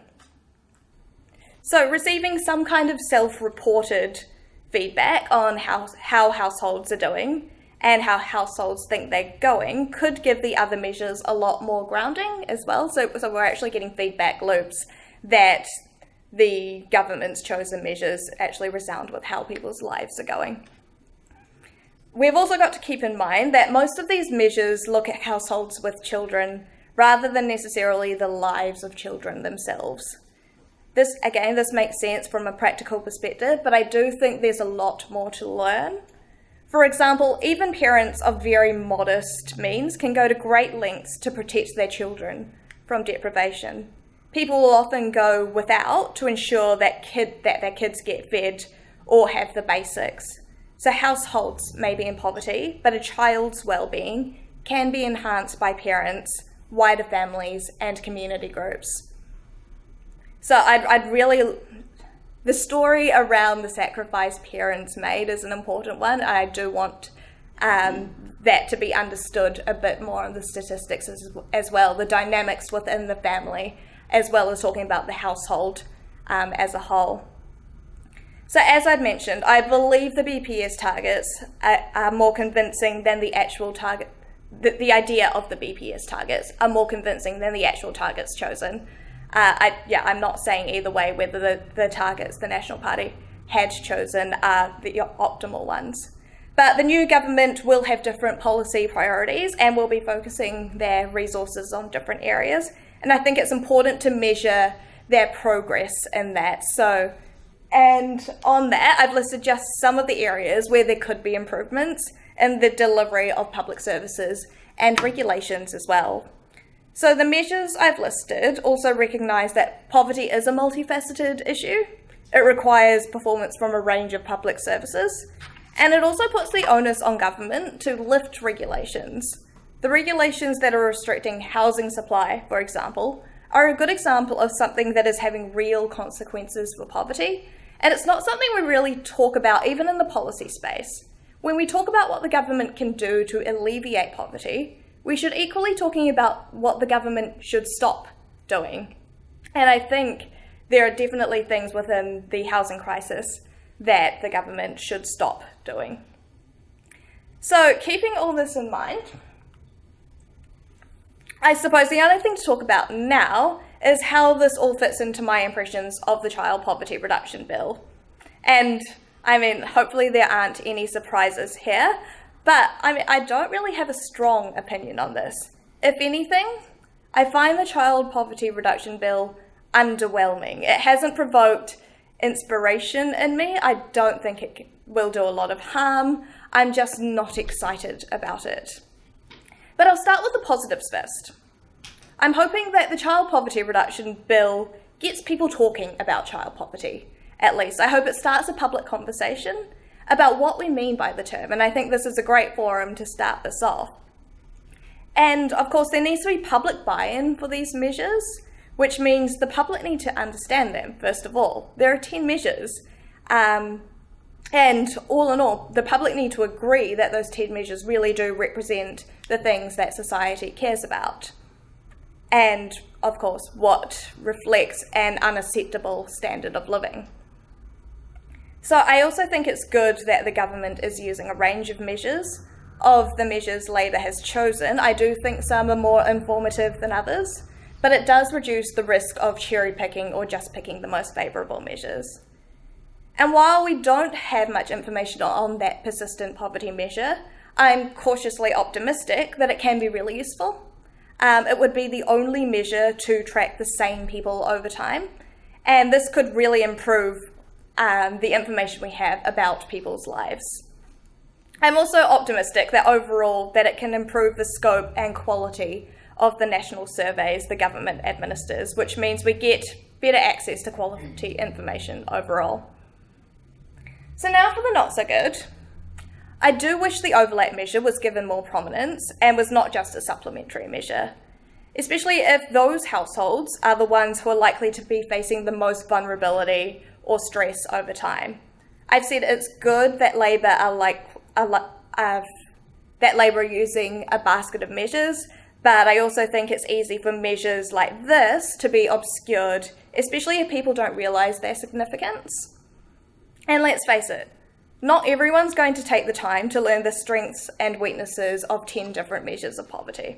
Speaker 2: So receiving some kind of self-reported feedback on how households are doing and how households think they're going could give the other measures a lot more grounding as well. So we're actually getting feedback loops that the government's chosen measures actually resound with how people's lives are going. We've also got to keep in mind that most of these measures look at households with children rather than necessarily the lives of children themselves. This makes sense from a practical perspective, but I do think there's a lot more to learn. For example, even parents of very modest means can go to great lengths to protect their children from deprivation. People will often go without to ensure that their kids get fed or have the basics. So households may be in poverty, but a child's well-being can be enhanced by parents, wider families, and community groups. So the story around the sacrifice parents made is an important one. I do want that to be understood a bit more in the statistics as well, the dynamics within the family, as well as talking about the household as a whole. So as I'd mentioned, I believe the BPS targets are more convincing than the actual target. The idea of the BPS targets are more convincing than the actual targets chosen. I'm not saying either way whether the targets the National Party had chosen are the optimal ones. But the new government will have different policy priorities and will be focusing their resources on different areas. And I think it's important to measure their progress in that. And on that, I've listed just some of the areas where there could be improvements in the delivery of public services and regulations as well. So the measures I've listed also recognise that poverty is a multifaceted issue. It requires performance from a range of public services, and it also puts the onus on government to lift regulations. The regulations that are restricting housing supply, for example, are a good example of something that is having real consequences for poverty, and it's not something we really talk about even in the policy space. When we talk about what the government can do to alleviate poverty, we should equally talking about what the government should stop doing. And I think there are definitely things within the housing crisis that the government should stop doing. So keeping all this in mind, I suppose the only thing to talk about now is how this all fits into my impressions of the Child Poverty Reduction Bill. And I mean, hopefully there aren't any surprises here, but I don't really have a strong opinion on this. If anything, I find the Child Poverty Reduction Bill underwhelming. It hasn't provoked inspiration in me. I don't think it will do a lot of harm. I'm just not excited about it. But I'll start with the positives first. I'm hoping that the Child Poverty Reduction Bill gets people talking about child poverty, at least. I hope it starts a public conversation about what we mean by the term, and I think this is a great forum to start this off. And of course, there needs to be public buy-in for these measures, which means the public need to understand them, first of all. There are 10 measures, and all in all, the public need to agree that those 10 measures really do represent the things that society cares about. And, of course, what reflects an unacceptable standard of living. So I also think it's good that the government is using a range of measures. Of the measures Labour has chosen, I do think some are more informative than others, but it does reduce the risk of cherry-picking or just picking the most favourable measures. And while we don't have much information on that persistent poverty measure, I'm cautiously optimistic that it can be really useful. It would be the only measure to track the same people over time, and this could really improve the information we have about people's lives. I'm also optimistic that overall that it can improve the scope and quality of the national surveys the government administers, which means we get better access to quality information overall. So now for the not so good. I do wish the overlap measure was given more prominence and was not just a supplementary measure, especially if those households are the ones who are likely to be facing the most vulnerability or stress over time. I've said it's good that Labour are using a basket of measures, but I also think it's easy for measures like this to be obscured, especially if people don't realise their significance. And let's face it, not everyone's going to take the time to learn the strengths and weaknesses of 10 different measures of poverty.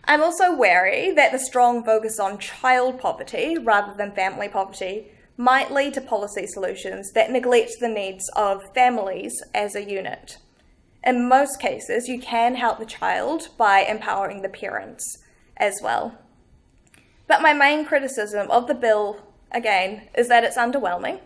Speaker 2: I'm also wary that the strong focus on child poverty rather than family poverty might lead to policy solutions that neglect the needs of families as a unit. In most cases, you can help the child by empowering the parents as well. But my main criticism of the bill, again, is that it's underwhelming.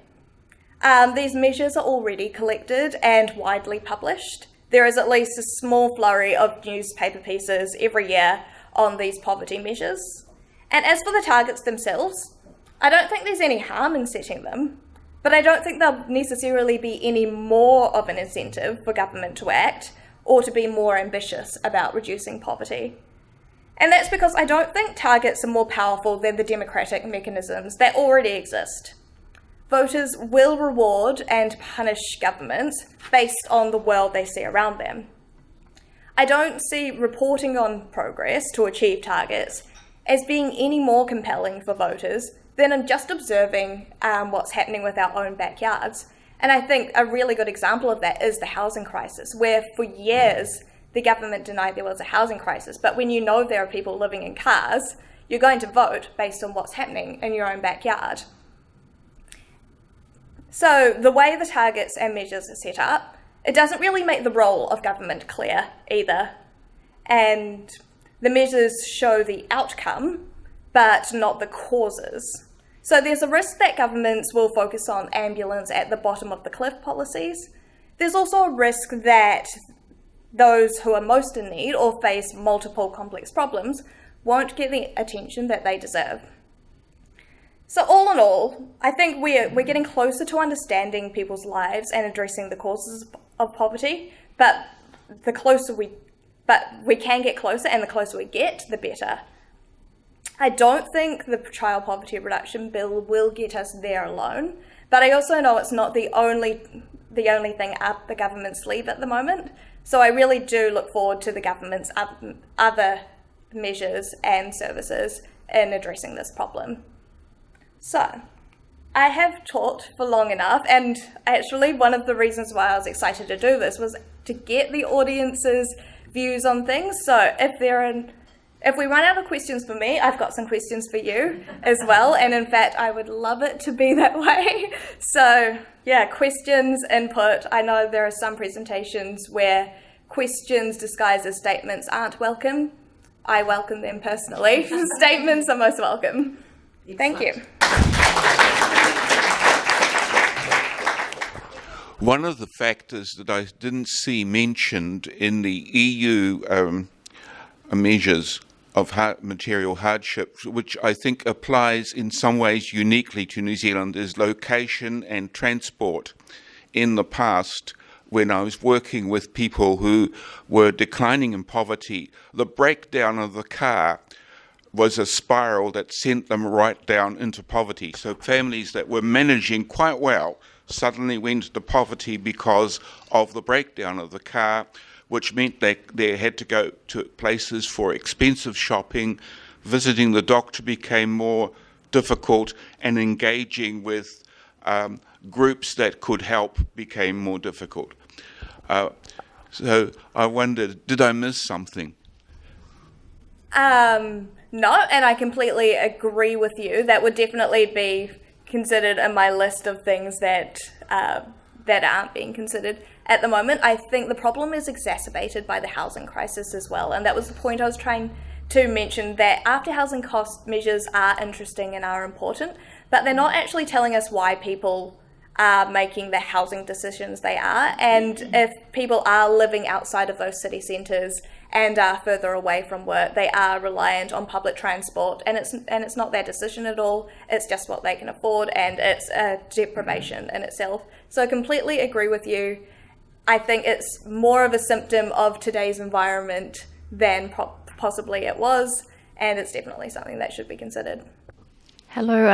Speaker 2: These measures are already collected and widely published. There is at least a small flurry of newspaper pieces every year on these poverty measures. And as for the targets themselves, I don't think there's any harm in setting them, but I don't think there'll necessarily be any more of an incentive for government to act or to be more ambitious about reducing poverty. And that's because I don't think targets are more powerful than the democratic mechanisms that already exist. Voters will reward and punish governments based on the world they see around them. I don't see reporting on progress to achieve targets as being any more compelling for voters than just observing what's happening with our own backyards. And I think a really good example of that is the housing crisis, where for years the government denied there was a housing crisis, but when you know there are people living in cars, you're going to vote based on what's happening in your own backyard. So the way the targets and measures are set up, it doesn't really make the role of government clear either. And the measures show the outcome, but not the causes. So there's a risk that governments will focus on ambulance at the bottom of the cliff policies. There's also a risk that those who are most in need or face multiple complex problems won't get the attention that they deserve. So all in all, I think we're getting closer to understanding people's lives and addressing the causes of poverty, but we can get closer, and the closer we get, the better. I don't think the Child Poverty Reduction Bill will get us there alone, but I also know it's not the only thing up the government's sleeve at the moment. So I really do look forward to the government's other measures and services in addressing this problem. So, I have talked for long enough, and actually one of the reasons why I was excited to do this was to get the audience's views on things. So if we run out of questions for me, I've got some questions for you as well, and in fact I would love it to be that way. So yeah, questions, input. I know there are some presentations where questions disguised as statements aren't welcome. I welcome them personally. Statements are most welcome. Thank you.
Speaker 4: One of the factors that I didn't see mentioned in the EU measures of material hardship, which I think applies in some ways uniquely to New Zealand, is location and transport. In the past, when I was working with people who were declining in poverty, the breakdown of the car was a spiral that sent them right down into poverty. So families that were managing quite well suddenly went into poverty because of the breakdown of the car, which meant they had to go to places for expensive shopping. Visiting the doctor became more difficult, and engaging with groups that could help became more difficult. So I wondered, did I miss something?
Speaker 2: No, and I completely agree with you. That would definitely be considered in my list of things that aren't being considered at the moment. I think the problem is exacerbated by the housing crisis as well, and that was the point I was trying to mention, that after housing cost measures are interesting and are important, but they're not actually telling us why people are making the housing decisions they are, and if people are living outside of those city centres and are further away from work, they are reliant on public transport, and it's not their decision at all. It's just what they can afford, and it's a deprivation in itself. So I completely agree with you. I think it's more of a symptom of today's environment than possibly it was, and it's definitely something that should be considered.
Speaker 5: Hello,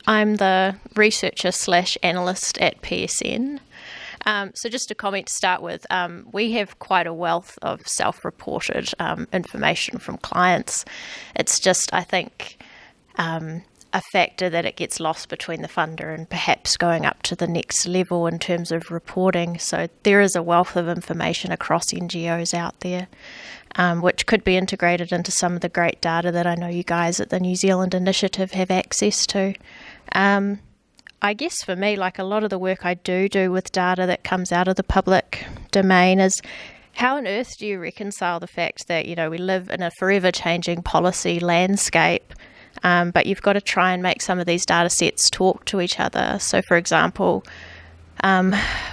Speaker 5: I'm the researcher / analyst at PSN. So just a comment to start with, we have quite a wealth of self-reported information from clients. It's just, I think, a factor that it gets lost between the funder and perhaps going up to the next level in terms of reporting. So there is a wealth of information across NGOs out there, which could be integrated into some of the great data that I know you guys at the New Zealand Initiative have access to. I guess for me, like a lot of the work I do with data that comes out of the public domain is, how on earth do you reconcile the fact that, you know, we live in a forever changing policy landscape, but you've got to try and make some of these data sets talk to each other. So for example,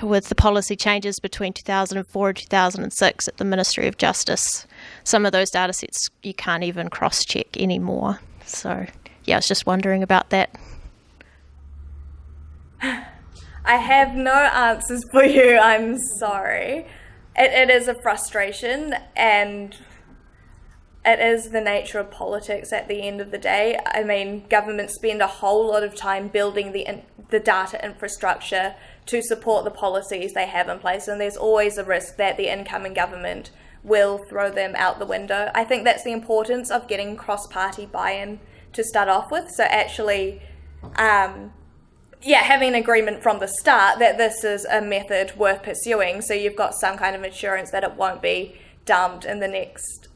Speaker 5: with the policy changes between 2004 and 2006 at the Ministry of Justice, some of those data sets you can't even cross-check anymore. So yeah, I was just wondering about that.
Speaker 2: I have no answers for you, I'm sorry. It is a frustration, and it is the nature of politics at the end of the day. I mean, governments spend a whole lot of time building the data infrastructure to support the policies they have in place, and there's always a risk that the incoming government will throw them out the window. I think that's the importance of getting cross-party buy-in to start off with. So actually, having an agreement from the start that this is a method worth pursuing, so you've got some kind of assurance that it won't be dumped in the next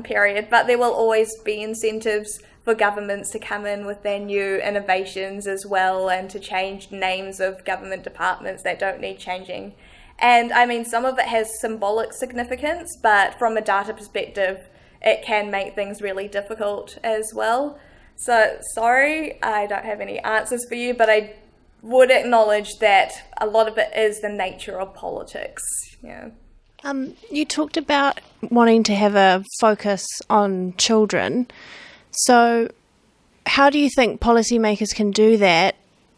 Speaker 2: period. But there will always be incentives for governments to come in with their new innovations as well, and to change names of government departments that don't need changing. And I mean, some of it has symbolic significance, but from a data perspective, it can make things really difficult as well. So sorry, I don't have any answers for you, but I would acknowledge that a lot of it is the nature of politics. Yeah.
Speaker 6: You talked about wanting to have a focus on children. So how do you think policymakers can do that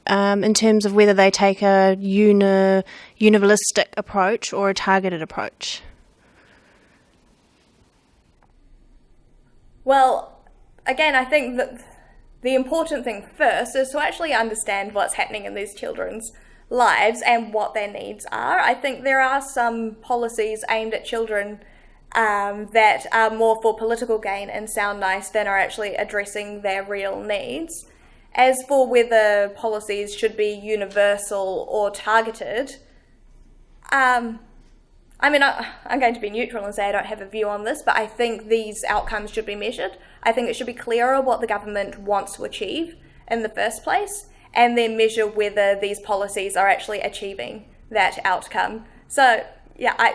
Speaker 6: in terms of whether they take a universalistic approach or a targeted approach?
Speaker 2: Well, again, I think that the important thing first is to actually understand what's happening in these children's lives and what their needs are. I think there are some policies aimed at children that are more for political gain and sound nice than are actually addressing their real needs. As for whether policies should be universal or targeted, I'm going to be neutral and say I don't have a view on this, but I think these outcomes should be measured. I think it should be clearer what the government wants to achieve in the first place, and then measure whether these policies are actually achieving that outcome. So, yeah,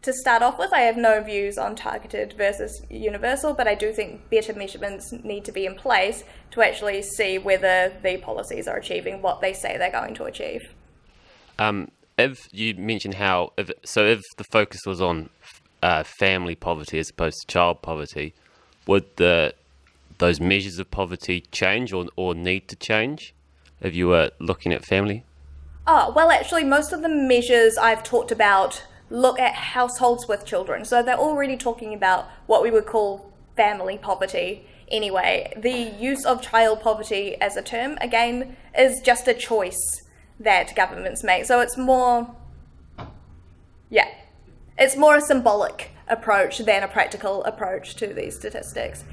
Speaker 2: to start off with, I have no views on targeted versus universal, but I do think better measurements need to be in place to actually see whether the policies are achieving what they say they're going to achieve.
Speaker 7: If you mentioned if the focus was on family poverty as opposed to child poverty, would those measures of poverty change or need to change if you were looking at family?
Speaker 2: Oh, well, actually, most of the measures I've talked about look at households with children. So they're already talking about what we would call family poverty anyway. The use of child poverty as a term, again, is just a choice that governments make. So it's more a symbolic approach than a practical approach to these statistics.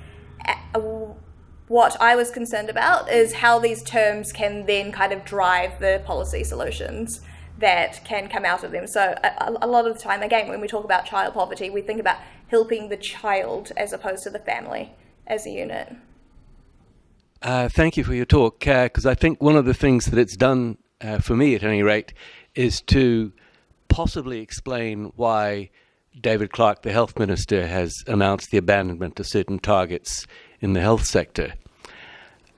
Speaker 2: What I was concerned about is how these terms can then kind of drive the policy solutions that can come out of them. So a lot of the time, again, when we talk about child poverty, we think about helping the child as opposed to the family as a unit.
Speaker 8: Thank you for your talk, because I think one of the things that it's done, for me at any rate, is to possibly explain why David Clark, the health minister, has announced the abandonment of certain targets in the health sector,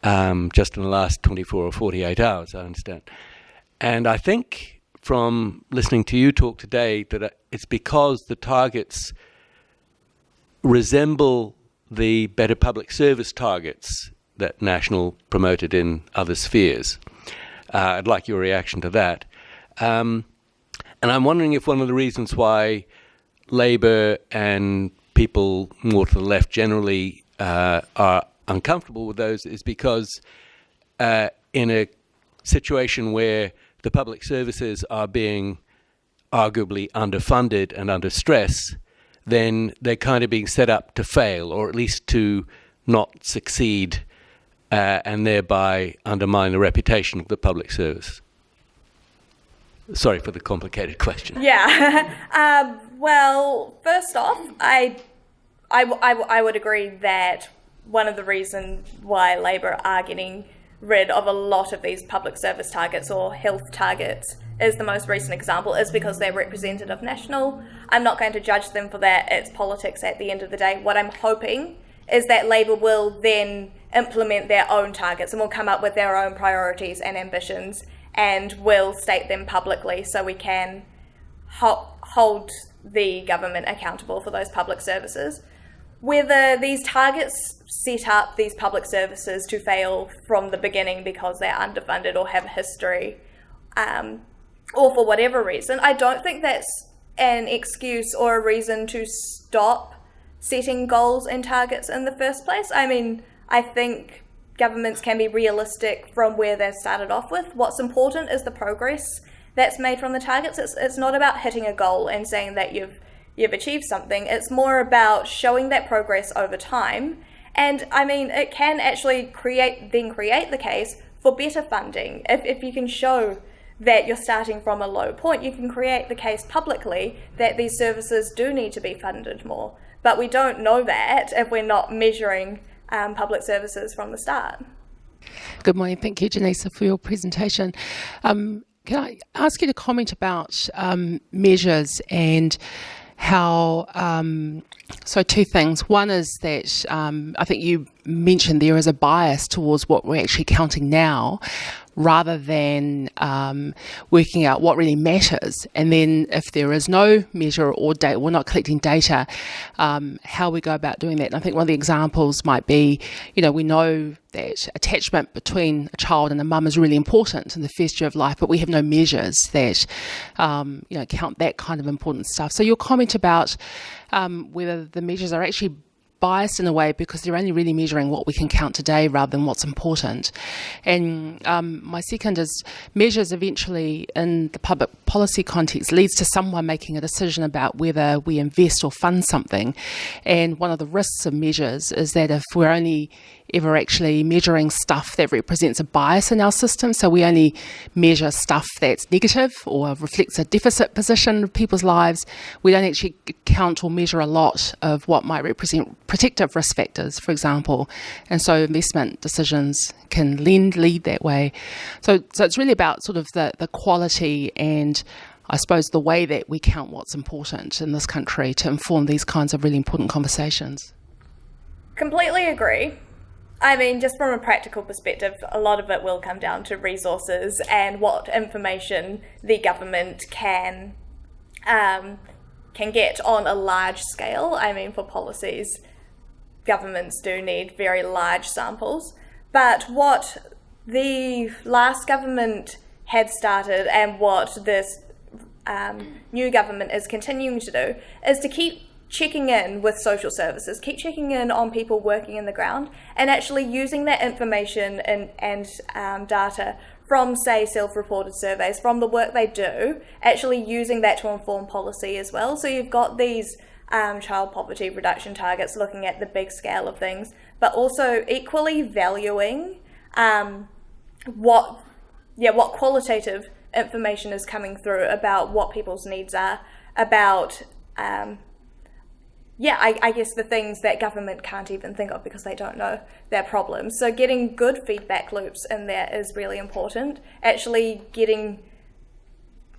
Speaker 8: just in the last 24 or 48 hours, I understand. And I think from listening to you talk today that it's because the targets resemble the better public service targets that National promoted in other spheres. I'd like your reaction to that. And I'm wondering if one of the reasons why Labour and people more to the left generally are uncomfortable with those is because in a situation where the public services are being arguably underfunded and under stress, then they're kind of being set up to fail, or at least to not succeed, and thereby undermine the reputation of the public service. Sorry for the complicated question.
Speaker 2: Yeah. Well, first off, I would agree that one of the reasons why Labour are getting rid of a lot of these public service targets or health targets is the most recent example is because they're representative of National. I'm not going to judge them for that. It's politics at the end of the day. What I'm hoping is that Labour will then implement their own targets and will come up with their own priorities and ambitions and will state them publicly so we can hold the government accountable for those public services. Whether these targets set up these public services to fail from the beginning because they're underfunded or have a history, or for whatever reason, I don't think that's an excuse or a reason to stop setting goals and targets in the first place. I mean, I think governments can be realistic from where they've started off with. What's important is the progress that's made from the targets. It's not about hitting a goal and saying that you've achieved something. It's more about showing that progress over time. And I mean, it can actually create the case for better funding. If you can show that you're starting from a low point, you can create the case publicly that these services do need to be funded more. But we don't know that if we're not measuring public services from the start.
Speaker 9: Good morning. Thank you, Jenesa, for your presentation. Can I ask you to comment about measures and how, so two things. One is that I think you mentioned there is a bias towards what we're actually counting now rather than working out what really matters. And then if there is no measure or data, we're not collecting data, how we go about doing that. And I think one of the examples might be, we know that attachment between a child and a mum is really important in the first year of life, but we have no measures that, count that kind of important stuff. So your comment about whether the measures are actually biased in a way because they're only really measuring what we can count today rather than what's important. And my second is measures eventually in the public policy context leads to someone making a decision about whether we invest or fund something. And one of the risks of measures is that if we're only ever actually measuring stuff that represents a bias in our system, so we only measure stuff that's negative or reflects a deficit position of people's lives, we don't actually count or measure a lot of what might represent protective risk factors, for example. And so investment decisions can lead that way. So it's really about sort of the quality and I suppose the way that we count what's important in this country to inform these kinds of really important conversations.
Speaker 2: Completely agree. I mean, just from a practical perspective, a lot of it will come down to resources and what information the government can get on a large scale. I mean, for policies, governments do need very large samples. But what the last government had started and what this new government is continuing to do is to keep checking in with social services, keep checking in on people working in the ground and actually using that information and data from, say, self-reported surveys, from the work they do, actually using that to inform policy as well. So you've got these child poverty reduction targets looking at the big scale of things, but also equally valuing what qualitative information is coming through about what people's needs are, about I guess the things that government can't even think of because they don't know their problems. So getting good feedback loops in there is really important. Actually getting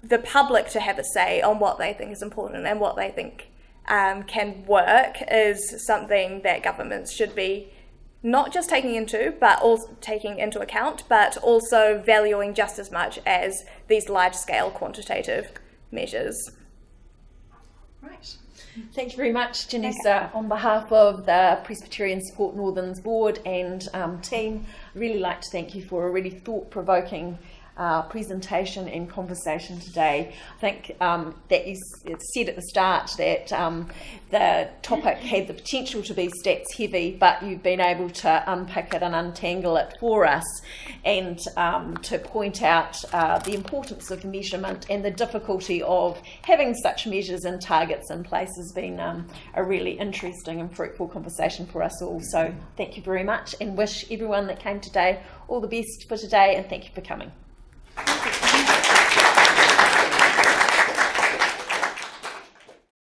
Speaker 2: the public to have a say on what they think is important and what they think can work is something that governments should be not just taking into account, but also valuing just as much as these large-scale quantitative measures.
Speaker 1: Right. Thank you very much, Jenesa. On behalf of the Presbyterian Support Northern's board and team, I'd really like to thank you for a really thought-provoking presentation and conversation today. I think that you said at the start that the topic had the potential to be stats heavy, but you've been able to unpick it and untangle it for us and to point out the importance of measurement and the difficulty of having such measures and targets in place has been a really interesting and fruitful conversation for us all. So thank you very much and wish everyone that came today all the best for today and thank you for coming. Thank you.